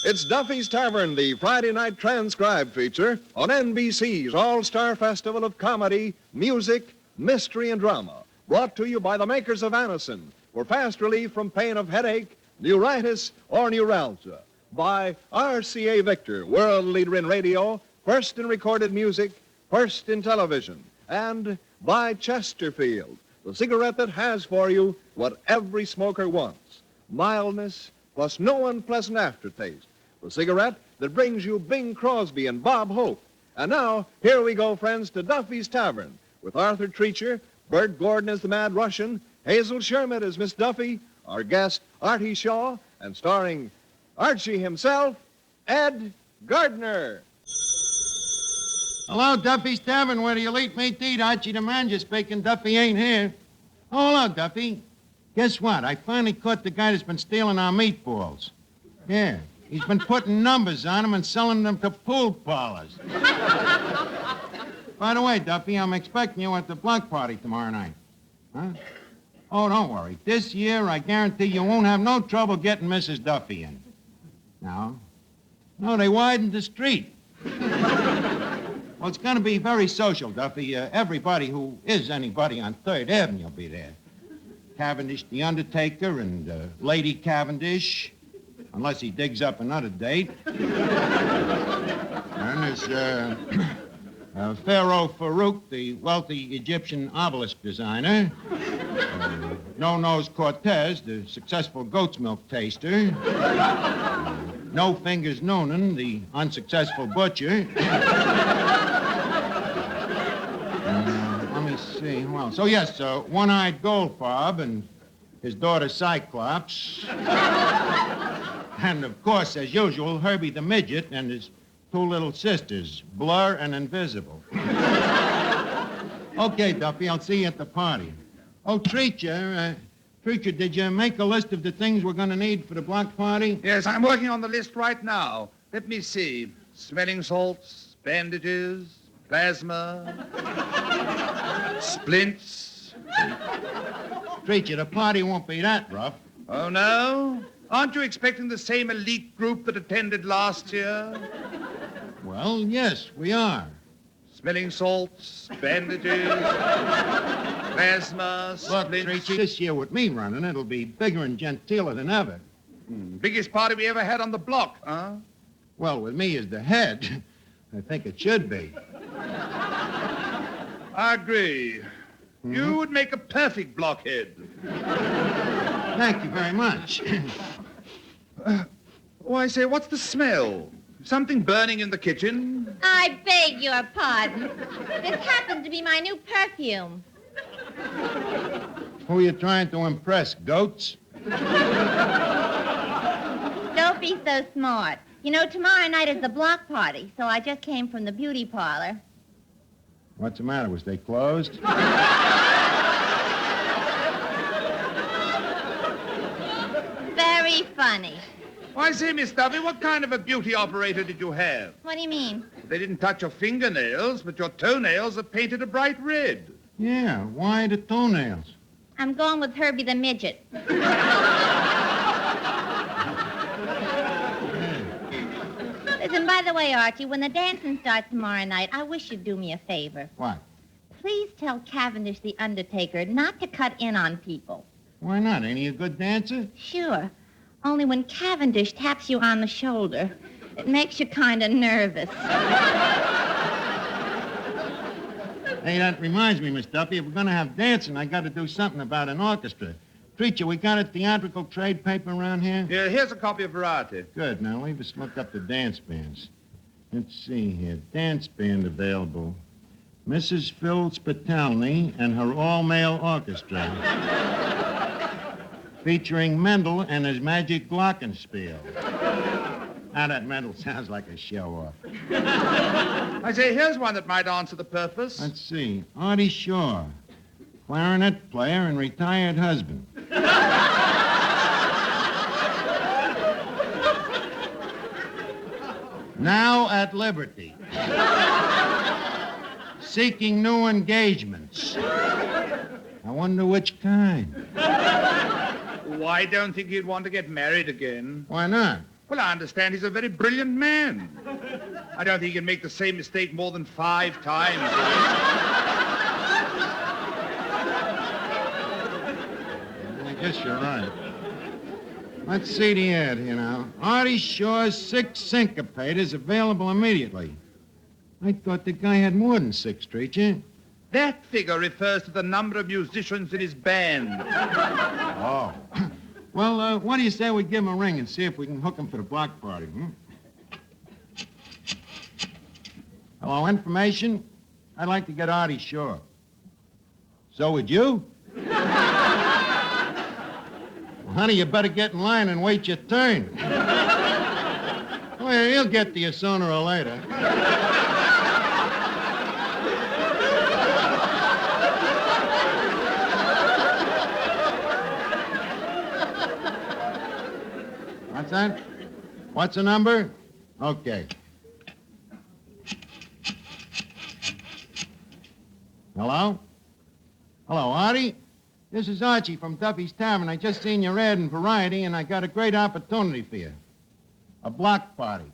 It's Duffy's Tavern, the Friday night transcribed feature on NBC's All-Star Festival of Comedy, Music, Mystery, and Drama. Brought to you by the makers of Anacin for fast relief from pain of headache, neuritis, or neuralgia. By RCA Victor, world leader in radio, first in recorded music, first in television. And by Chesterfield, the cigarette that has for you what every smoker wants. Mildness plus no unpleasant aftertaste. The cigarette that brings you Bing Crosby and Bob Hope. And now, here we go, friends, to Duffy's Tavern with Arthur Treacher, Bert Gordon as the Mad Russian, Hazel Sherman as Miss Duffy, our guest, Artie Shaw, and starring Archie himself, Ed Gardner. Hello, Duffy's Tavern. Where do you eat meat to eat? Archie the manager speaking. Duffy ain't here. Oh, hello, Duffy. Guess what? I finally caught the guy that's been stealing our meatballs. Yeah, he's been putting numbers on them and selling them to pool parlors. By the way, Duffy, I'm expecting you at the block party tomorrow night. Huh? Oh, don't worry. This year, I guarantee you won't have no trouble getting Mrs. Duffy in. No, they widened the street. Well, it's going to be very social, Duffy. Everybody who is anybody on 3rd Avenue will be there. Cavendish the Undertaker and Lady Cavendish, unless he digs up another date. And there's Pharaoh Farouk, the wealthy Egyptian obelisk designer. No-Nose Cortez, the successful goat's milk taster. No Fingers Noonan, the unsuccessful butcher. Let me see. Well, so yes, One-Eyed Goldfarb and his daughter Cyclops. And, of course, as usual, Herbie the Midget and his 2 little sisters, Blur and Invisible. Okay, Duffy, I'll see you at the party. Oh, Treacher, did you make a list of the things we're going to need for the block party? Yes, I'm working on the list right now. Let me see. Smelling salts, bandages, plasma, splints. Treacher, the party won't be that rough. Oh, no? Aren't you expecting the same elite group that attended last year? Well, yes, we are. Smelling salts, bandages, plasma, Look, splints. Treacher, this year with me running, it'll be bigger and genteeler than ever. Biggest party we ever had on the block, huh? Well, with me as the head, I think it should be. I agree. Mm-hmm. You would make a perfect blockhead. Thank you very much. I say, what's the smell? Something burning in the kitchen? I beg your pardon. This happens to be my new perfume. Who are you trying to impress, goats? Don't be so smart. You know, tomorrow night is the block party, so I just came from the beauty parlor. What's the matter? Was they closed? Very funny. I say, Miss Duffy, what kind of a beauty operator did you have? What do you mean? They didn't touch your fingernails, but your toenails are painted a bright red. Yeah, why the toenails? I'm going with Herbie the Midget. Listen, by the way, Archie, when the dancing starts tomorrow night, I wish you'd do me a favor. What? Please tell Cavendish the Undertaker not to cut in on people. Why not? Ain't he a good dancer? Sure. Only when Cavendish taps you on the shoulder, it makes you kind of nervous. Hey, that reminds me, Miss Duffy, if we're going to have dancing, I got to do something about an orchestra. Treacher, we got a theatrical trade paper around here? Yeah, here's a copy of Variety. Good. Now, leave us look up the dance bands. Let's see here. Dance band available. Mrs. Phil Spitalny and her all-male orchestra. Featuring Mendel and his magic glockenspiel. Now, that Mendel sounds like a show-off. I say, here's one that might answer the purpose. Let's see. Artie Shaw, clarinet player and retired husband. Now at liberty. Seeking new engagements. I wonder which kind. Well, I don't think he'd want to get married again. Why not? Well, I understand he's a very brilliant man. I don't think he can make the same mistake more than 5 times. I guess you're right. Let's see the ad here now. Artie Shaw's 6 syncopators available immediately. I thought the guy had more than 6, Treacher. That figure refers to the number of musicians in his band. Oh. Well, what do you say we give him a ring and see if we can hook him for the block party, Hello, information? I'd like to get Artie Shaw. So would you? Well, honey, you better get in line and wait your turn. Well, he'll get to you sooner or later. What's that? What's the number? Okay. Hello? Hello, Artie? This is Archie from Duffy's Tavern. I just seen your ad in Variety, and I got a great opportunity for you. A block party.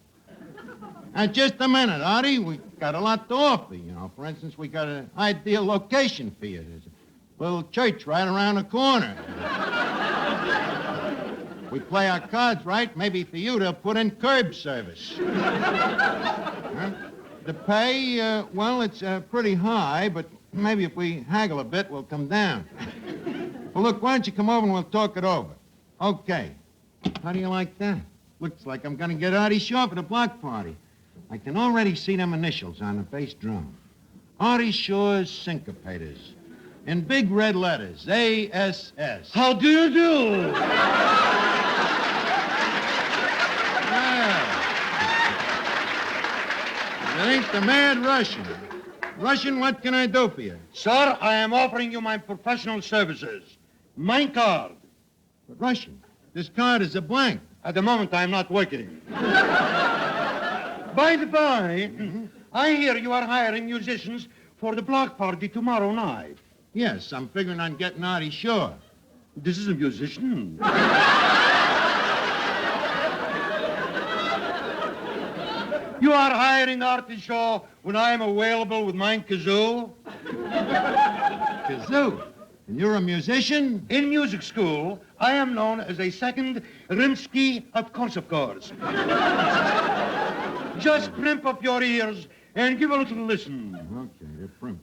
Now, just a minute, Artie. We got a lot to offer, you know. For instance, we got an ideal location for you. There's a little church right around the corner. We play our cards right, maybe for you they'll put in curb service. Huh? The pay, well, it's pretty high, but maybe if we haggle a bit, we'll come down. Well, look, why don't you come over and we'll talk it over? Okay. How do you like that? Looks like I'm going to get Artie Shaw for the block party. I can already see them initials on the bass drum. Artie Shaw's Syncopators. In big red letters, A.S.S. How do you do? It ain't the mad Russian. Russian, what can I do for you? Sir, I am offering you my professional services. My card. But Russian, this card is a blank. At the moment, I am not working. By the by, I hear you are hiring musicians for the block party tomorrow night. Yes, I'm figuring on getting Artie Shaw. This is a musician. You are hiring Artie Shaw when I am available with my kazoo? Kazoo? And you're a musician? In music school, I am known as a second Rimsky of Korsakov. Just primp up your ears and give a little listen. Okay, they're primp.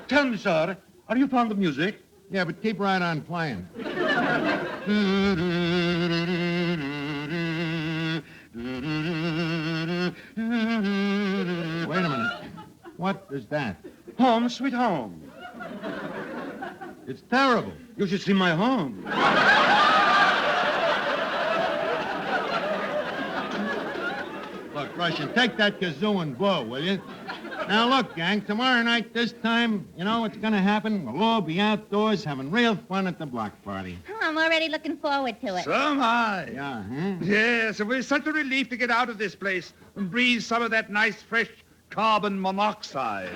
Tell me, sir, are you fond of music? Yeah, but keep right on playing. Wait a minute. What is that? Home, sweet home. It's terrible. You should see my home. Look, Russian, take that kazoo and blow, will you? Now, look, gang, tomorrow night, this time, you know what's going to happen? We'll all be outdoors having real fun at the block party. Oh, I'm already looking forward to it. So am I. Yeah, huh? Yes, it was such a relief to get out of this place and breathe some of that nice, fresh carbon monoxide.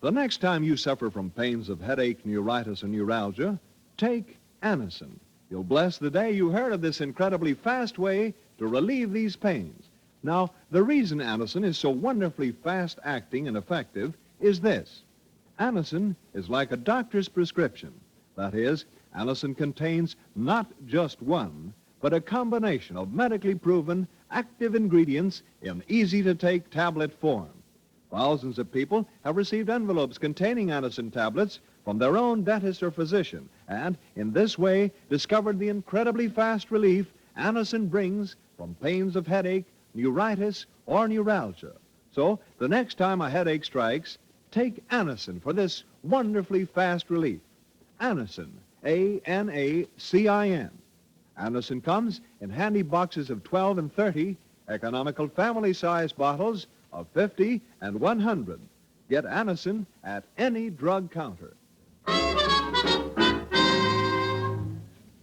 The next time you suffer from pains of headache, neuritis, or neuralgia, take Anacin. You'll bless the day you heard of this incredibly fast way to relieve these pains. Now, the reason Anacin is so wonderfully fast-acting and effective is this. Anacin is like a doctor's prescription. That is, Anacin contains not just one, but a combination of medically proven active ingredients in easy-to-take tablet form. Thousands of people have received envelopes containing Anacin tablets from their own dentist or physician, and in this way discovered the incredibly fast relief Anacin brings from pains of headache, neuritis, or neuralgia. So, the next time a headache strikes, take Anacin for this wonderfully fast relief. Anacin, A-N-A-C-I-N. Anacin comes in handy boxes of 12 and 30, economical family-sized bottles of 50 and 100. Get Anacin at any drug counter.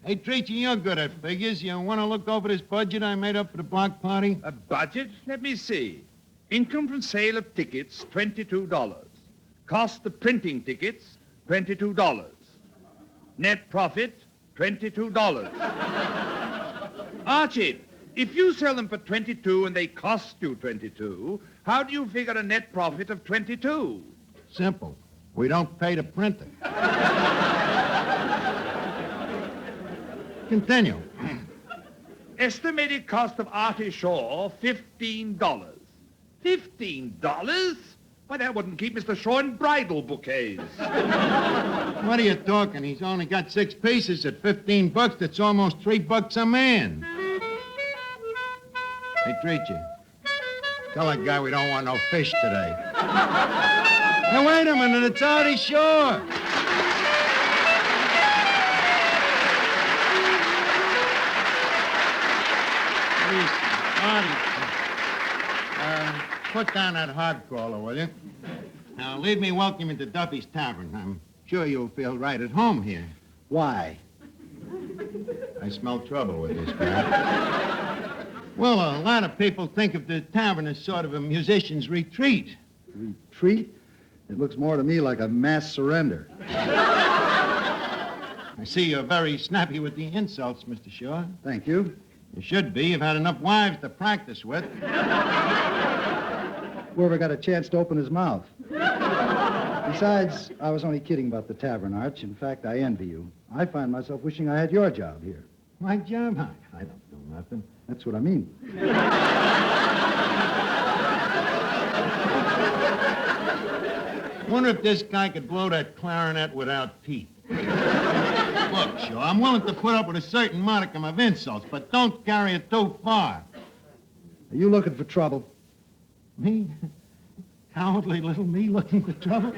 Hey, Treacher, you're good at figures. You want to look over this budget I made up for the block party? A budget? Let me see. Income from sale of tickets, $22. Cost of printing tickets, $22. Net profit, $22. Archie, if you sell them for $22 and they cost you $22, how do you figure a net profit of $22? Simple. We don't pay the printer. Continue. Estimated cost of Artie Shaw, $15. $15? Why, that wouldn't keep Mr. Shaw in bridal bouquets. What are you talking? He's only got 6 pieces at $15. That's almost $3 a man. Hey, treat you. Tell that guy we don't want no fish today. Now, wait a minute. It's Artie Shaw. Please, Artie, put down that hod crawler, will you? Now, leave me welcome into Duffy's Tavern. I'm sure you'll feel right at home here. Why? I smell trouble with this guy. Well, a lot of people think of the tavern as sort of a musician's retreat. Retreat? It looks more to me like a mass surrender. I see you're very snappy with the insults, Mr. Shaw. Thank you. You should be. You've had enough wives to practice with. Whoever got a chance to open his mouth. Besides, I was only kidding about the tavern, Arch. In fact, I envy you. I find myself wishing I had your job here. My job? I don't do nothing. That's what I mean. Wonder if this guy could blow that clarinet without teeth. Look, Shaw, I'm willing to put up with a certain modicum of insults, but don't carry it too far. Are you looking for trouble? Me? Cowardly little me looking for trouble?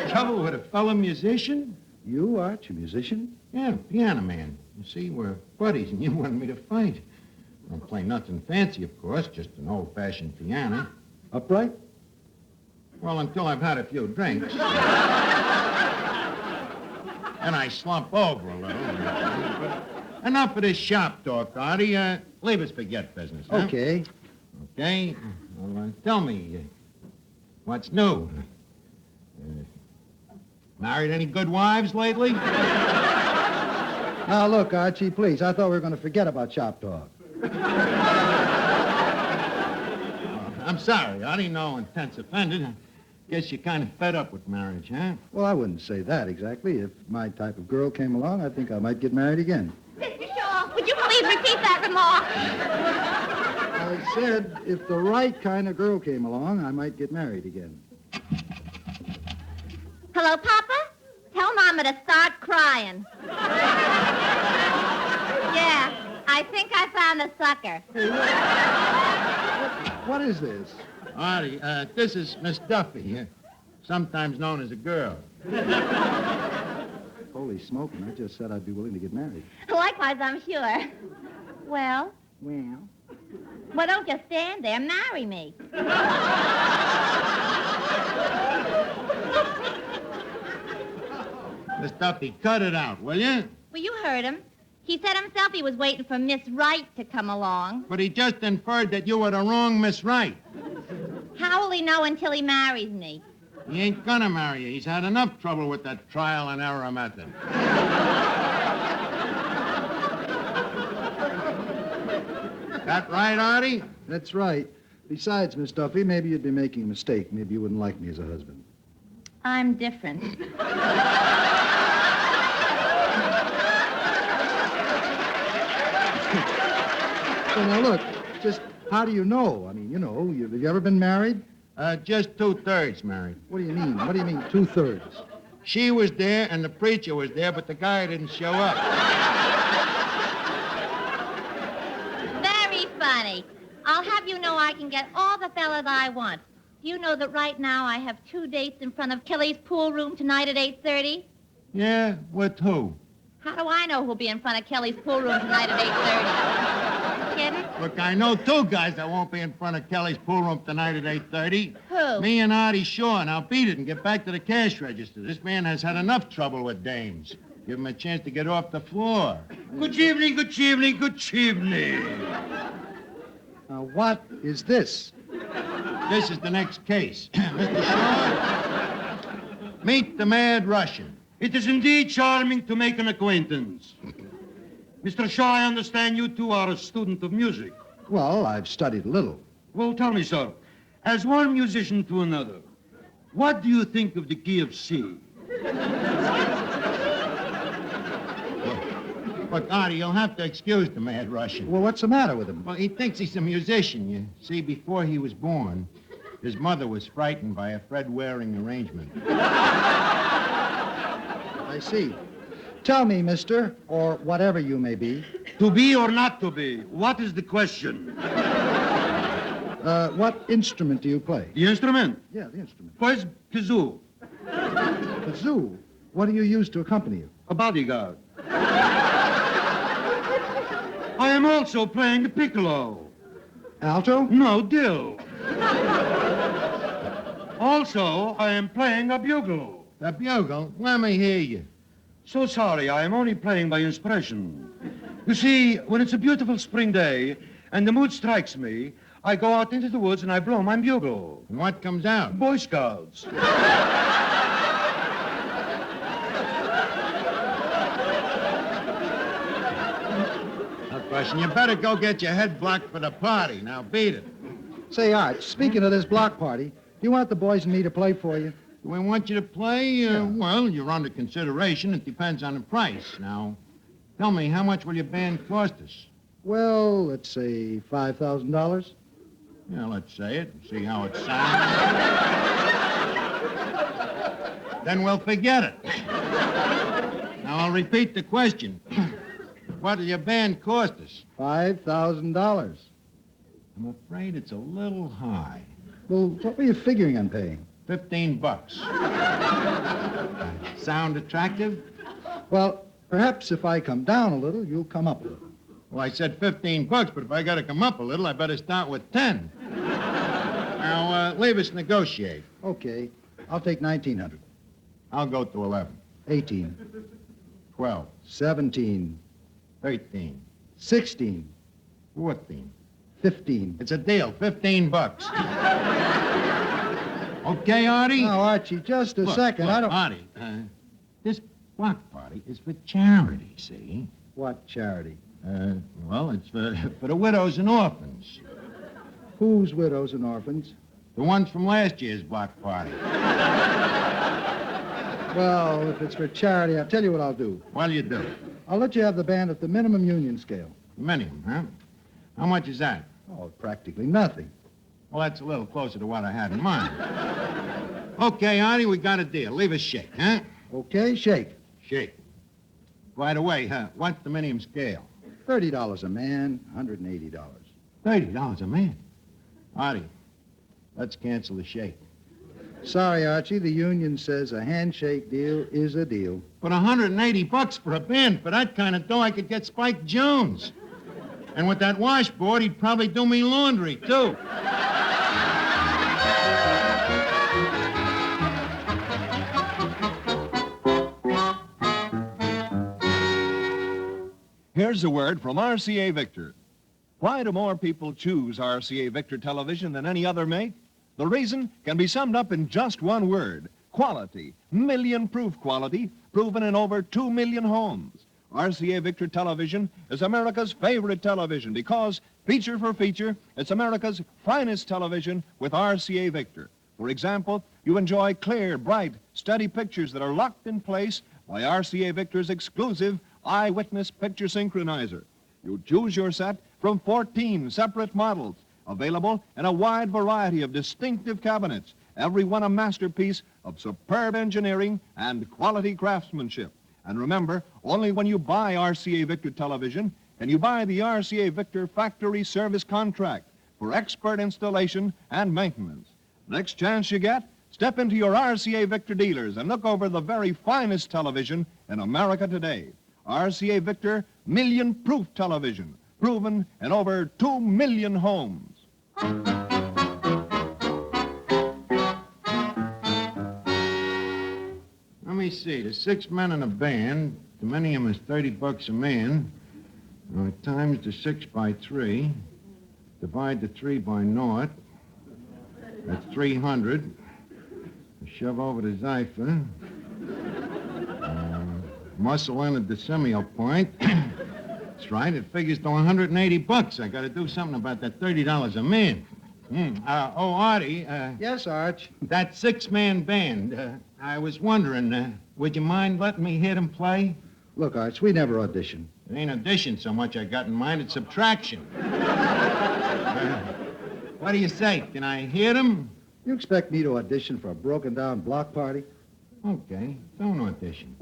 Trouble with a fellow musician? You, Arch, a musician? Yeah, piano man. You see, we're buddies, and you wanted me to fight. I don't play nothing fancy, of course, just an old-fashioned piano. Upright? Well, until I've had a few drinks. And I slump over a little. But enough of this shop talk, Artie. Leave us forget business, huh? Okay. Okay? Well, tell me, what's new? Married any good wives lately? Now, look, Archie, please. I thought we were going to forget about shop talk. I'm sorry, Artie. No intent offended. I guess you're kind of fed up with marriage, huh? Well, I wouldn't say that exactly. If my type of girl came along, I think I might get married again. Mr. Shaw, would you please repeat that remark? I said, if the right kind of girl came along, I might get married again. Hello, Papa? Tell Mama to start crying. Yeah, I think I found the sucker. What is this? Artie, this is Miss Duffy, sometimes known as a girl. Holy smoking, I just said I'd be willing to get married. Likewise, I'm sure. Well, Well? well, don't just stand there. Marry me. Miss Duffy, cut it out, will you? Well, you heard him. He said himself he was waiting for Miss Wright to come along. But he just inferred that you were the wrong Miss Wright. How will he know until he marries me? He ain't gonna marry you. He's had enough trouble with that trial and error method. That right, Artie? That's right. Besides, Miss Duffy, maybe you'd be making a mistake. Maybe you wouldn't like me as a husband. I'm different. So now, look, just how do you know? I mean, you know, have you ever been married? Just 2/3 married. What do you mean? What do you mean, 2/3? She was there and the preacher was there, but the guy didn't show up. Very funny. I'll have you know I can get all the fellas I want. Do you know that right now I have 2 dates in front of Kelly's pool room tonight at 8:30? Yeah? With who? How do I know who'll be in front of Kelly's pool room tonight at 8:30? Kidding? Look, I know 2 guys that won't be in front of Kelly's pool room tonight at 8:30. Who? Me and Artie Shaw. Now beat it and get back to the cash register. This man has had enough trouble with dames. Give him a chance to get off the floor. Good evening, good evening, good evening. Now, what is this? This is the next case. Mr. Shaw, meet the Mad Russian. It is indeed charming to make an acquaintance. Mr. Shaw, I understand you two are a student of music. Well, I've studied a little. Well, tell me, sir, as one musician to another, what do you think of the key of C? Look, Artie, you'll have to excuse the Mad Russian. Well, what's the matter with him? Well, he thinks he's a musician. You see, before he was born, his mother was frightened by a Fred Waring arrangement. I see. Tell me, mister, or whatever you may be, To be or not to be, what is the question? what instrument do you play? The instrument? Yeah, the instrument. First, kazoo, Kazoo. What do you use to accompany you? a bodyguard. I am also playing the piccolo. Alto? No, dill. Also, I am playing a bugle. The bugle? Let me hear you. So sorry, I am only playing by inspiration. You see, when it's a beautiful spring day and the mood strikes me, I go out into the woods and I blow my bugle. And what comes out? Boy Scouts. Look, Russian, you better go get your head blocked for the party. Now, beat it. Say, Art, speaking of this block party, do you want the boys and me to play for you? Do we want you to play? Well, you're under consideration. It depends on the price. Now, tell me, how much will your band cost us? Well, let's say $5,000. Yeah, let's say it and see how it sounds. Then we'll forget it. Now, I'll repeat the question. What will your band cost us? $5,000. I'm afraid it's a little high. Well, what were you figuring on paying? $15. Sound attractive? Well, perhaps if I come down a little, you'll come up a little. Well, I said $15, but if I got to come up a little, I better start with 10. Now, leave us negotiate. Okay, I'll take 1,900. I'll go to 11, 18, 12, 17, 13, 16, 14. 15. It's a deal, $15. Okay, Artie? Now, Archie, just a Look, second. look, I don't... Artie, this block party is for charity, see? What charity? Well, it's for the widows and orphans. Whose widows and orphans? The ones from last year's block party. Well, if it's for charity, I'll tell you what I'll do. What'll you do? I'll let you have the band at the minimum union scale. Minimum, huh? How much is that? Oh, practically nothing. Well, that's a little closer to what I had in mind. Okay, Artie, we got a deal. Leave us shake, huh? Okay, shake. Shake. By the way, what's the minimum scale? $30 a man, $180. $30 a man. Artie, let's cancel the shake. Sorry, Archie, the union says a handshake deal is a deal. But $180 for a band, for that kind of dough, I could get Spike Jones. And with that washboard, he'd probably do me laundry, too. Here's a word from RCA Victor. Why do more people choose RCA Victor television than any other make? The reason can be summed up in just one word: quality. Million-proof quality, proven in over 2 million homes. RCA Victor television is America's favorite television because, feature for feature, it's America's finest television with RCA Victor. For example, you enjoy clear, bright, steady pictures that are locked in place by RCA Victor's exclusive Eyewitness Picture Synchronizer. You choose your set from 14 separate models, available in a wide variety of distinctive cabinets, every one a masterpiece of superb engineering and quality craftsmanship. And remember, only when you buy RCA Victor television can you buy the RCA Victor factory service contract for expert installation and maintenance. Next chance you get, step into your RCA Victor dealers and look over the very finest television in America today. RCA Victor million-proof television, proven in over 2 million homes. Let me see. There's 6 men in a band. The minimum is $30 a man. Times the 6 by 3. Divide the 3 by 0. That's 300. Shove over the Zypher. Muscle in at the decimal point. That's right. It figures to $180. I got to do something about that $30 a man. Artie. Yes, Arch. That six-man band. I was wondering, would you mind letting me hear them play? Look, Arch, we never audition. It ain't addition so much I got in mind, it's subtraction. What do you say? Can I hear them? You expect me to audition for a broken-down block party? Okay, don't audition.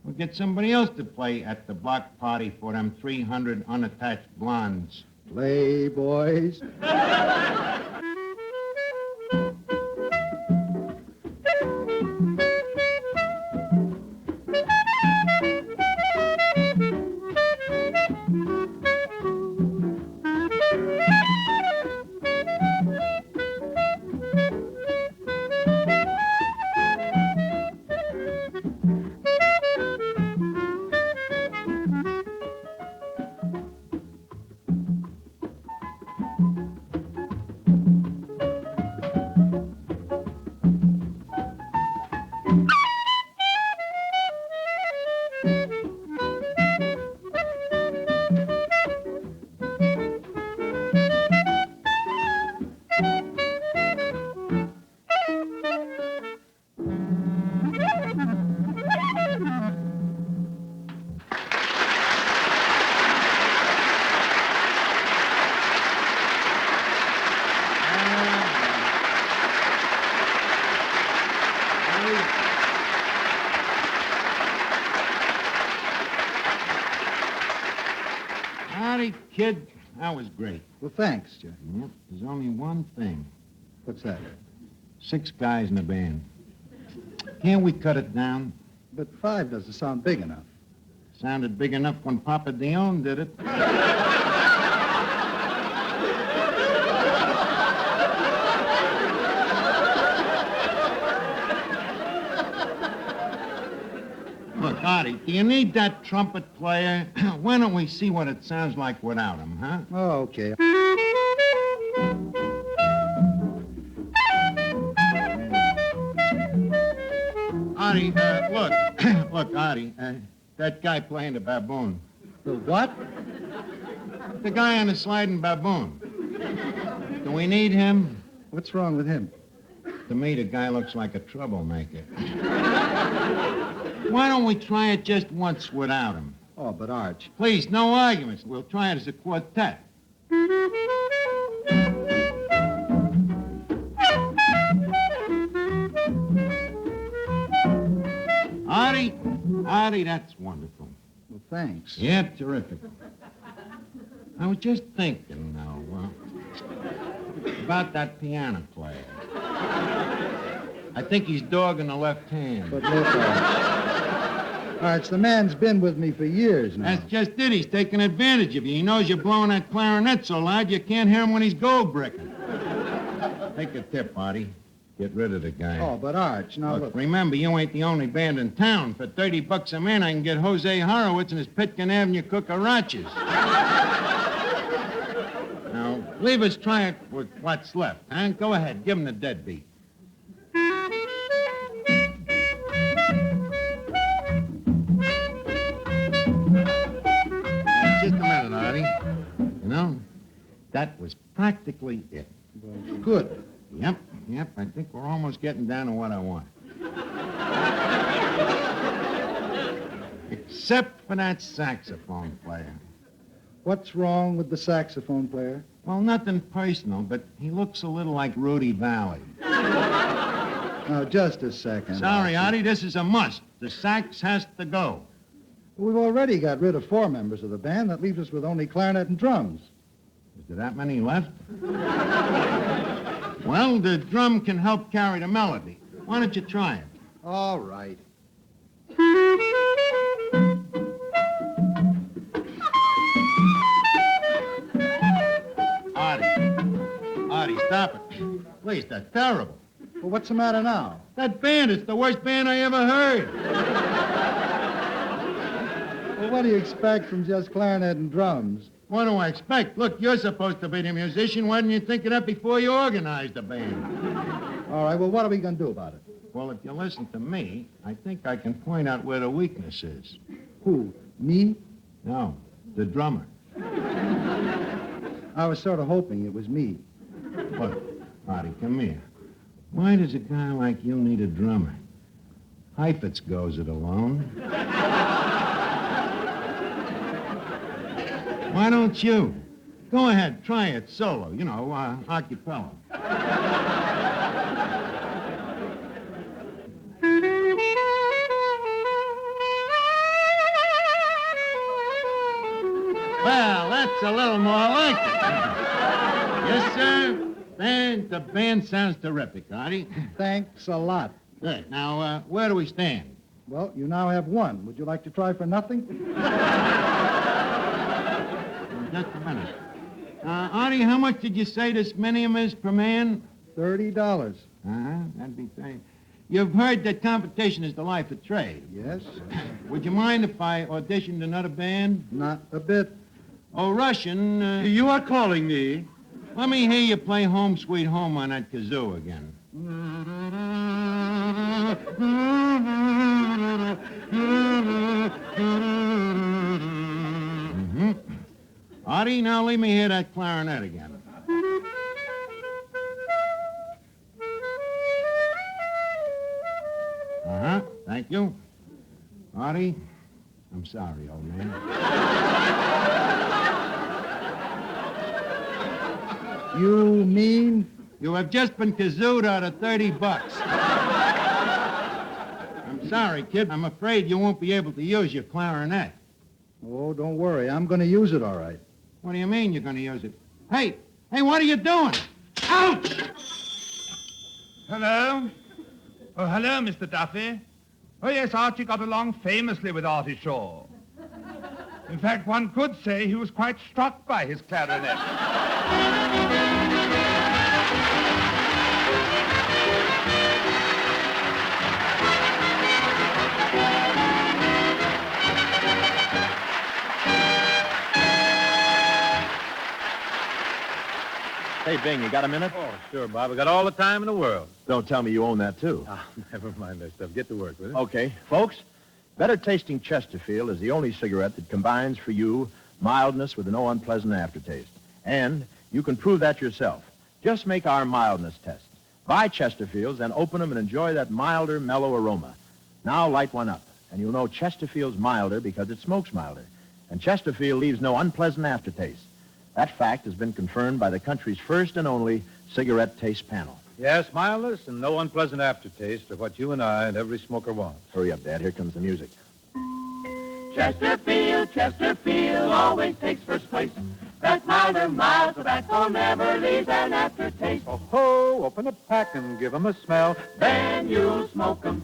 We'll get somebody else to play at the block party for them 300 unattached blondes. Playboys. Howdy, kid. That was great. Well, thanks, Joe. Yep, there's only one thing. What's that? 6 guys in the band. Can't we cut it down? But 5 doesn't sound big enough. Sounded big enough when Papa Dion did it. Look, Artie, do you need that trumpet player? Why don't we see what it sounds like without him, huh? Oh, okay. Artie, look, Artie, that guy playing the baboon. The what? The guy on the sliding baboon. Do we need him? What's wrong with him? To me, the guy looks like a troublemaker. Why don't we try it just once without him? Oh, but Arch. Please, no arguments. We'll try it as a quartet. Artie, that's wonderful. Well, thanks. Yeah, terrific. I was just thinking now, about that piano player. I think he's dogging the left hand. But look, Arch, the man's been with me for years now. That's just it. He's taking advantage of you. He knows you're blowing that clarinet so loud you can't hear him when he's gold bricking. Take a tip, Artie. Get rid of the guy. Oh, but Arch, now look. Remember, you ain't the only band in town. For $30 a man, I can get Jose Horowitz and his Pitkin Avenue cucarachas. Now, leave us try it with what's left, huh? Go ahead. Give him the deadbeat. Just a minute, Artie. You know, that was practically it. Well, good. Yep. I think we're almost getting down to what I want. Except for that saxophone player. What's wrong with the saxophone player? Well, nothing personal, but he looks a little like Rudy Valley. Now, just a second. Sorry, Artie, this is a must. The sax has to go. We've already got rid of 4 members of the band. That leaves us with only clarinet and drums. Is there that many left? Well, the drum can help carry the melody. Why don't you try it? All right. Artie, stop it. Please, that's terrible. Well, what's the matter now? That band, it's the worst band I ever heard. Well, what do you expect from just clarinet and drums? What do I expect? Look, you're supposed to be the musician. Why didn't you think of that before you organized the band? All right, well, what are we going to do about it? Well, if you listen to me, I think I can point out where the weakness is. Who, me? No, the drummer. I was sort of hoping it was me. What? Artie, come here. Why does a guy like you need a drummer? Heifetz goes it alone. Why don't you? Go ahead, try it solo, a cappella. Well, that's a little more like it. Yes, sir. The band sounds terrific, Artie. Thanks a lot. Good. Now, where do we stand? Well, you now have one. Would you like to try for nothing? Just a minute. Artie, how much did you say this minium is per man? $30. That'd be fine. You've heard that competition is the life of trade. Yes? Would you mind if I auditioned another band? Not a bit. Oh, Russian, You are calling me. let me hear you play Home Sweet Home on that kazoo again. Mm-hmm. Artie, now leave me hear that clarinet again. Uh-huh, thank you. Artie, I'm sorry, old man. You mean? You have just been kazooed out of $30. I'm sorry, kid. I'm afraid you won't be able to use your clarinet. Oh, don't worry. I'm going to use it all right. What do you mean you're going to use it? Hey, what are you doing? Ouch! Hello? Oh, hello, Mr. Duffy. Oh, yes, Archie got along famously with Artie Shaw. In fact, one could say he was quite struck by his clarinet. Hey, Bing, you got a minute? Oh, sure, Bob. I got all the time in the world. Don't tell me you own that, too. Never mind that stuff. Get to work with it. Okay, folks, better tasting Chesterfield is the only cigarette that combines for you mildness with no unpleasant aftertaste. And you can prove that yourself. Just make our mildness test. Buy Chesterfields, then open them and enjoy that milder, mellow aroma. Now light one up, and you'll know Chesterfield's milder because it smokes milder. And Chesterfield leaves no unpleasant aftertaste. That fact has been confirmed by the country's first and only cigarette taste panel. Yes, mildness and no unpleasant aftertaste are what you and I and every smoker wants. Hurry up, Dad. Here comes the music. Chesterfield always takes first place. That milder, mild tobacco never leaves an aftertaste. Oh, ho, open a pack and give 'em a smell. Then you'll smoke 'em.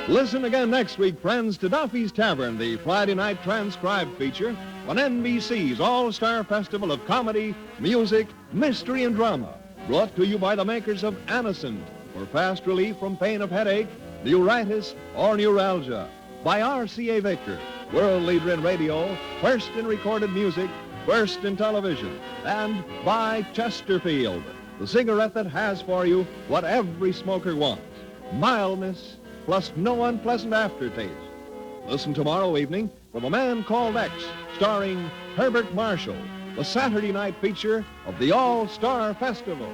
Listen again next week, friends, to Duffy's Tavern, the Friday night transcribed feature on NBC's All-Star Festival of Comedy, Music, Mystery, and Drama. Brought to you by the makers of Anacin for fast relief from pain of headache, neuritis, or neuralgia. By RCA Victor, world leader in radio, first in recorded music, first in television. And by Chesterfield, the cigarette that has for you what every smoker wants: mildness plus no unpleasant aftertaste. Listen tomorrow evening for The Man Called X, starring Herbert Marshall, the Saturday night feature of the All-Star Festival.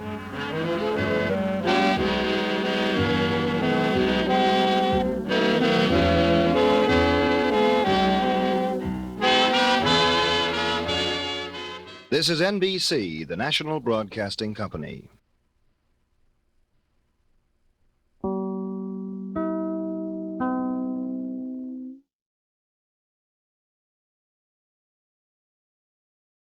This is NBC, the National Broadcasting Company.